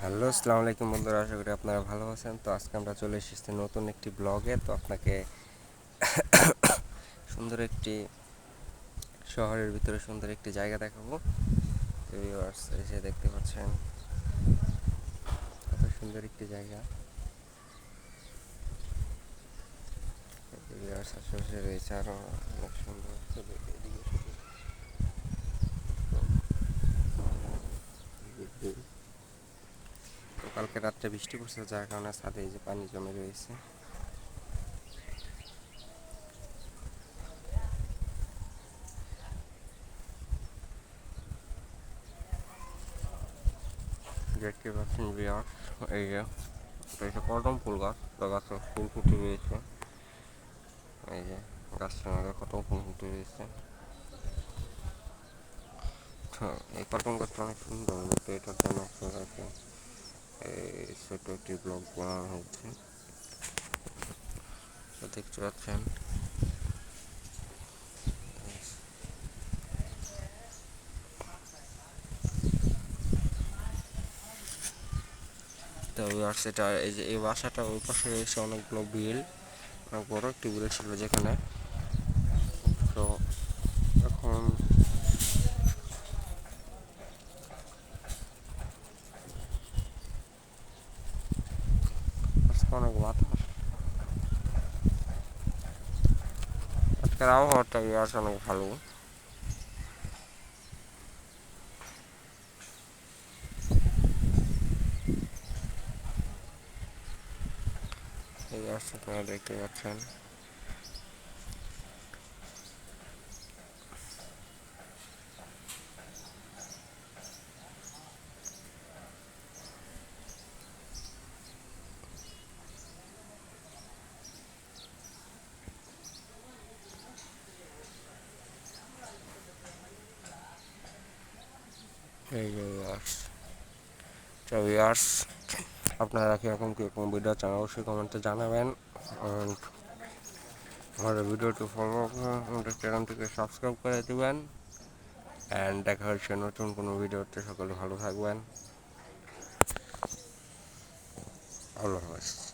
Hello, আসসালামু আলাইকুম বন্ধুরা, আশা করি আপনারা ভালো আছেন। তো আজকে আমরা চলে এসেছি নতুন একটি ব্লগে। তো আপনাকে সুন্দর একটি শহরের ভিতরে সুন্দর একটি জায়গা দেখাবো। তো ভিউয়ার্স, এই যে দেখতে পাচ্ছেন কত সুন্দর একটি জায়গা। ভিউয়ার্স, আশেপাশে রয়েছে আরো অনেক সুন্দর। তো এদিকে তো কালকে রাত্রে বৃষ্টি পড়ছে, যার কারণে ছাদে এই যে পানি জমে রয়েছে। দেখতে পাচ্ছেন ভিউয়ার্স, এই যে এটা হচ্ছে কদম ফুল গাছ। তো গাছে ফুল ফুটে রয়েছে। এই যে গাছটার মধ্যে কত ফুল ফুটে রয়েছে। হ্যাঁ, এই কটন গাছটা অনেক সুন্দর, কিন্তু এটার জন্য আপনাকে এই ছোট একটি ব্লগ বানানো হচ্ছে। তো দেখতে পাচ্ছেন, তো সেটা এই যে এই বাসাটা ওই পাশে রয়েছে অনেকগুলো বিল, অনেক বড় একটি বিল ছিল যেখানে। তো এখন আজকে অনেক বাতাস, আজকের আবহাওয়াটা অনেক ভালো। এই আপনারা দেখতে পাচ্ছেন। এই যে তো ভিউয়ার্স, আপনারা কীরকম কীরকম ভিডিও চান অবশ্যই কমেন্টে জানাবেন। And আমাদের ভিডিওটি ফলো করে আমাদের চ্যানেলটিকে সাবস্ক্রাইব করে দেবেন। অ্যান্ড দেখা হচ্ছে নতুন কোনো ভিডিওতে। সকলে ভালো থাকবেন। আল্লাহ হাফেজ।